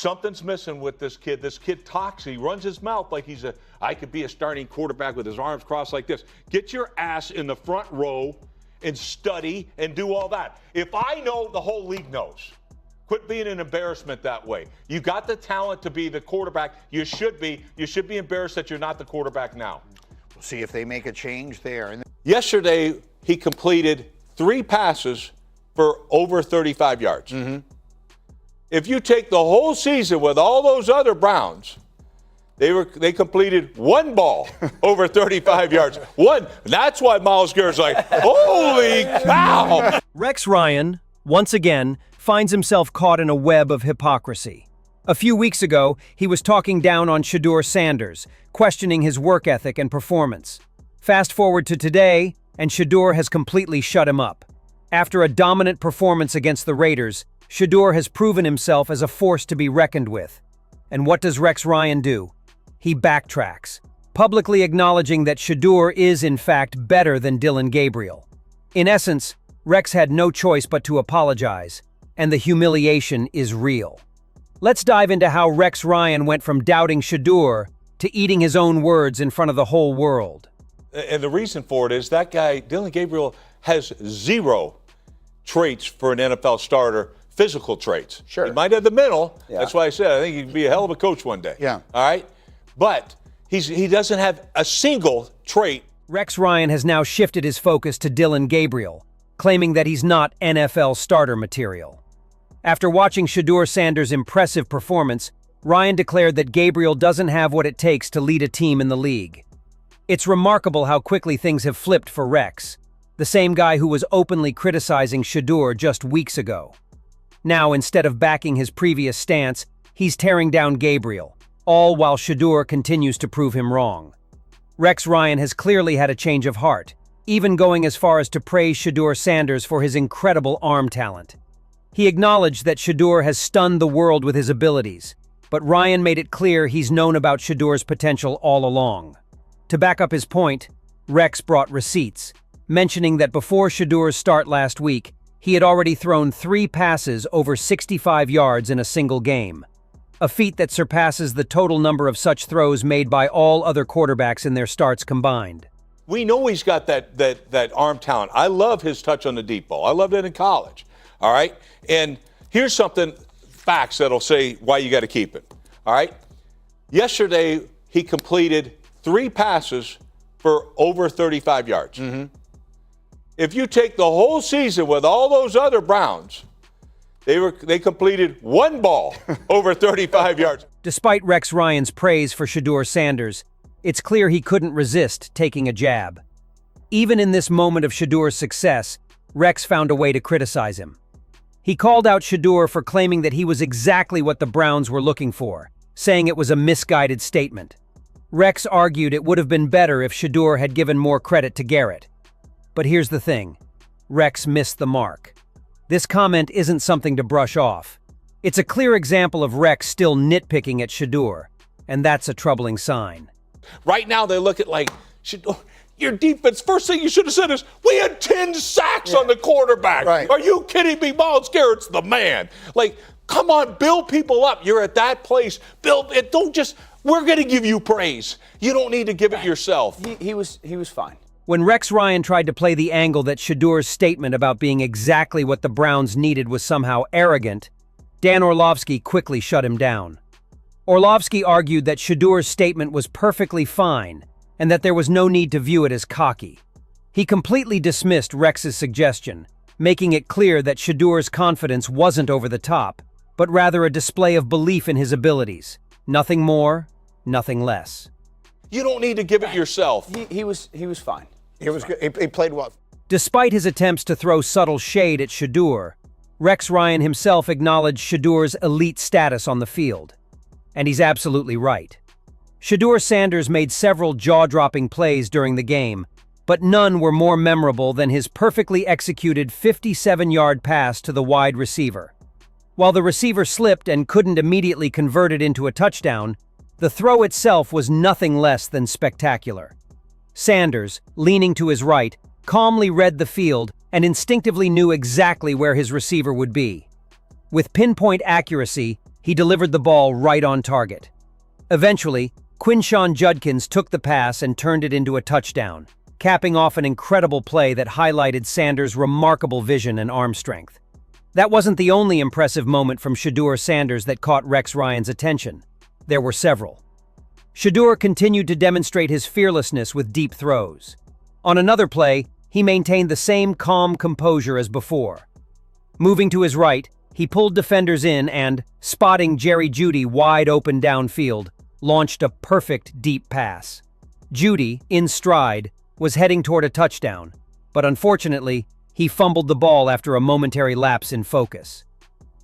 Something's missing with this kid. This kid talks. He runs his mouth like I could be a starting quarterback with his arms crossed like this. Get your ass in the front row and study and do all that. If I know, the whole league knows. Quit being an embarrassment that way. You got the talent to be the quarterback. You should be. You should be embarrassed that you're not the quarterback now. We'll see if they make a change there. Yesterday, he completed 3 passes for over 35 yards. Mm-hmm. If you take the whole season with all those other Browns, they completed 1 ball over 35 yards. One. That's why Myles Garrett's like, holy cow. Rex Ryan, once again, finds himself caught in a web of hypocrisy. A few weeks ago, he was talking down on Shadur Sanders, questioning his work ethic and performance. Fast forward to today, and Shadur has completely shut him up. After a dominant performance against the Raiders, Shadur has proven himself as a force to be reckoned with. And what does Rex Ryan do? He backtracks, publicly acknowledging that Shadur is in fact better than Dillon Gabriel. In essence, Rex had no choice but to apologize, and the humiliation is real. Let's dive into how Rex Ryan went from doubting Shadur to eating his own words in front of the whole world. And the reason for it is that guy, Dillon Gabriel, has 0 traits for an NFL starter. Physical traits. Sure. He might have the mental. Yeah. That's why I said I think he could be a hell of a coach one day. Yeah. All right? But he doesn't have a single trait. Rex Ryan has now shifted his focus to Dillon Gabriel, claiming that he's not NFL starter material. After watching Shadur Sanders' impressive performance, Ryan declared that Gabriel doesn't have what it takes to lead a team in the league. It's remarkable how quickly things have flipped for Rex, the same guy who was openly criticizing Shadur just weeks ago. Now, instead of backing his previous stance, he's tearing down Gabriel, all while Shadur continues to prove him wrong. Rex Ryan has clearly had a change of heart, even going as far as to praise Shadur Sanders for his incredible arm talent. He acknowledged that Shadur has stunned the world with his abilities, but Ryan made it clear he's known about Shadur's potential all along. To back up his point, Rex brought receipts, mentioning that before Shadur's start last week, he had already thrown 3 passes over 65 yards in a single game, a feat that surpasses the total number of such throws made by all other quarterbacks in their starts combined. We know he's got that arm talent. I love his touch on the deep ball. I loved it in college. All right? And here's facts that'll say why you got to keep it. All right? Yesterday, he completed 3 passes for over 35 yards. Mm-hmm. If you take the whole season with all those other Browns, they completed 1 ball over 35 yards. Despite Rex Ryan's praise for Shadur Sanders, it's clear he couldn't resist taking a jab. Even in this moment of Shadur's success, Rex found a way to criticize him. He called out Shadur for claiming that he was exactly what the Browns were looking for, saying it was a misguided statement. Rex argued it would have been better if Shadur had given more credit to Garrett. But here's the thing, Rex missed the mark. This comment isn't something to brush off. It's a clear example of Rex still nitpicking at Shadur, and that's a troubling sign. Right now they look at your defense, first thing you should have said is, we had 10 sacks on the quarterback. Right. Are you kidding me? Myles Garrett's the man. Come on, build people up. You're at that place. Build it. We're going to give you praise. You don't need to give it yourself. He was fine. When Rex Ryan tried to play the angle that Shadur's statement about being exactly what the Browns needed was somehow arrogant, Dan Orlovsky quickly shut him down. Orlovsky argued that Shadur's statement was perfectly fine and that there was no need to view it as cocky. He completely dismissed Rex's suggestion, making it clear that Shadur's confidence wasn't over the top, but rather a display of belief in his abilities. Nothing more, nothing less. You don't need to give it yourself. He was fine. He was good. He played well. Despite his attempts to throw subtle shade at Shadur, Rex Ryan himself acknowledged Shadur's elite status on the field. And he's absolutely right. Shadur Sanders made several jaw-dropping plays during the game, but none were more memorable than his perfectly executed 57-yard pass to the wide receiver. While the receiver slipped and couldn't immediately convert it into a touchdown, the throw itself was nothing less than spectacular. Sanders, leaning to his right, calmly read the field and instinctively knew exactly where his receiver would be. With pinpoint accuracy, he delivered the ball right on target. Eventually, Quinshon Judkins took the pass and turned it into a touchdown, capping off an incredible play that highlighted Sanders' remarkable vision and arm strength. That wasn't the only impressive moment from Shadur Sanders that caught Rex Ryan's attention. There were several. Shedeur continued to demonstrate his fearlessness with deep throws. On another play, he maintained the same calm composure as before. Moving to his right, he pulled defenders in and, spotting Jerry Jeudy wide open downfield, launched a perfect deep pass. Jeudy, in stride, was heading toward a touchdown, but unfortunately, he fumbled the ball after a momentary lapse in focus.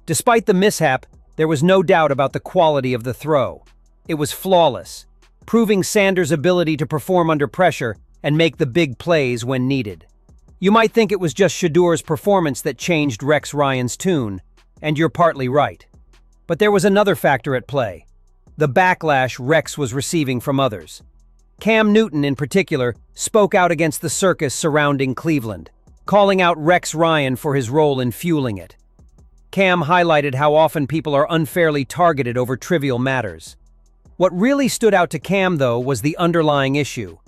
Despite the mishap, there was no doubt about the quality of the throw. It was flawless, proving Sanders' ability to perform under pressure and make the big plays when needed. You might think it was just Shedeur's performance that changed Rex Ryan's tune, and you're partly right. But there was another factor at play: the backlash Rex was receiving from others. Cam Newton, in particular, spoke out against the circus surrounding Cleveland, calling out Rex Ryan for his role in fueling it. Cam highlighted how often people are unfairly targeted over trivial matters. What really stood out to Cam, though, was the underlying issue.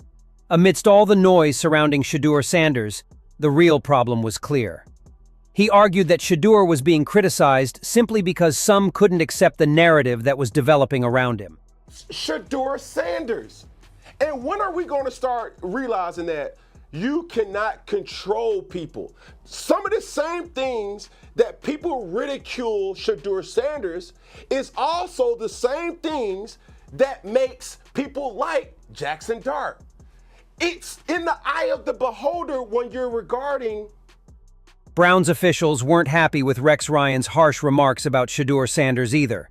Amidst all the noise surrounding Shadur Sanders, the real problem was clear. He argued that Shedeur was being criticized simply because some couldn't accept the narrative that was developing around him. Shadur Sanders. And when are we going to start realizing that you cannot control people? Some of the same things that people ridicule Shadur Sanders is also the same things that makes people like Jackson Dart. It's in the eye of the beholder when you're regarding. Browns officials weren't happy with Rex Ryan's harsh remarks about Shadur Sanders either.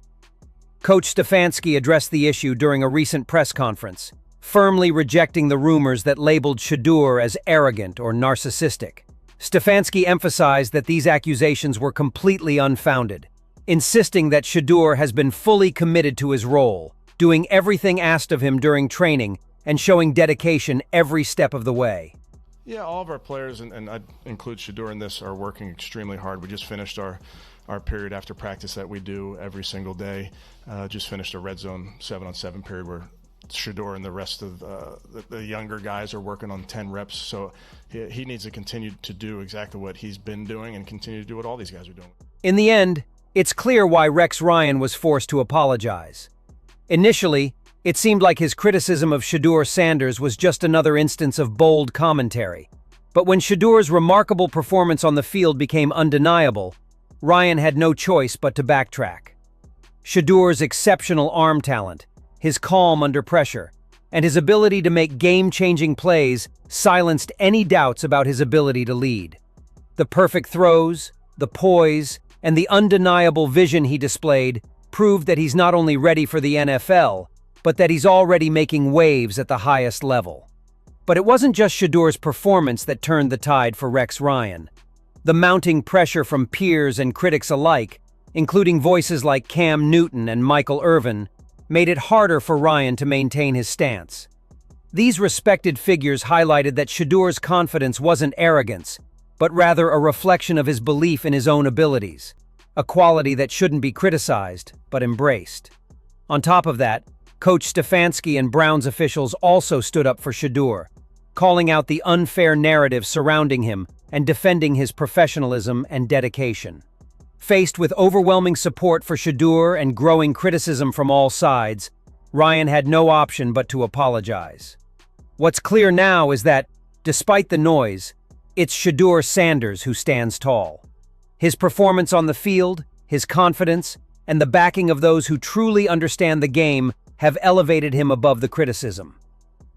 Coach Stefanski addressed the issue during a recent press conference, firmly rejecting the rumors that labeled Shedeur as arrogant or narcissistic. Stefanski emphasized that these accusations were completely unfounded, insisting that Shedeur has been fully committed to his role, doing everything asked of him during training and showing dedication every step of the way. Yeah, all of our players, and I include Shedeur in this, are working extremely hard. We just finished our period after practice that we do every single day. Just finished a red zone 7-on-7 period where Shedeur and the rest of the younger guys are working on 10 reps. So he needs to continue to do exactly what he's been doing and continue to do what all these guys are doing. In the end, it's clear why Rex Ryan was forced to apologize. Initially, it seemed like his criticism of Shadur Sanders was just another instance of bold commentary. But when Shedeur's remarkable performance on the field became undeniable, Ryan had no choice but to backtrack. Shedeur's exceptional arm talent, his calm under pressure, and his ability to make game-changing plays silenced any doubts about his ability to lead. The perfect throws, the poise, and the undeniable vision he displayed proved that he's not only ready for the NFL, but that he's already making waves at the highest level. But it wasn't just Shedeur's performance that turned the tide for Rex Ryan. The mounting pressure from peers and critics alike, including voices like Cam Newton and Michael Irvin, made it harder for Ryan to maintain his stance. These respected figures highlighted that Shedeur's confidence wasn't arrogance, but rather a reflection of his belief in his own abilities, a quality that shouldn't be criticized, but embraced. On top of that, Coach Stefanski and Browns officials also stood up for Shedeur, calling out the unfair narrative surrounding him and defending his professionalism and dedication. Faced with overwhelming support for Shedeur and growing criticism from all sides, Ryan had no option but to apologize. What's clear now is that, despite the noise, it's Shadur Sanders who stands tall. His performance on the field, his confidence, and the backing of those who truly understand the game have elevated him above the criticism.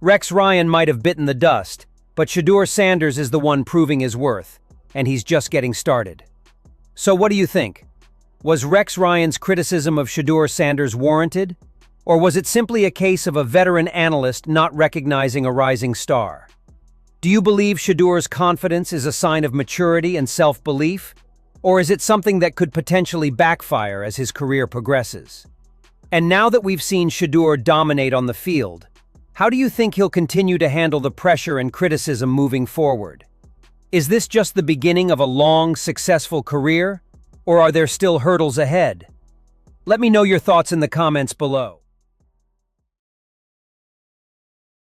Rex Ryan might have bitten the dust, but Shadur Sanders is the one proving his worth, and he's just getting started. So what do you think? Was Rex Ryan's criticism of Shadur Sanders warranted? Or was it simply a case of a veteran analyst not recognizing a rising star? Do you believe Shedeur's confidence is a sign of maturity and self-belief? Or is it something that could potentially backfire as his career progresses? And now that we've seen Shedeur dominate on the field, how do you think he'll continue to handle the pressure and criticism moving forward? Is this just the beginning of a long, successful career, or are there still hurdles ahead? Let me know your thoughts in the comments below.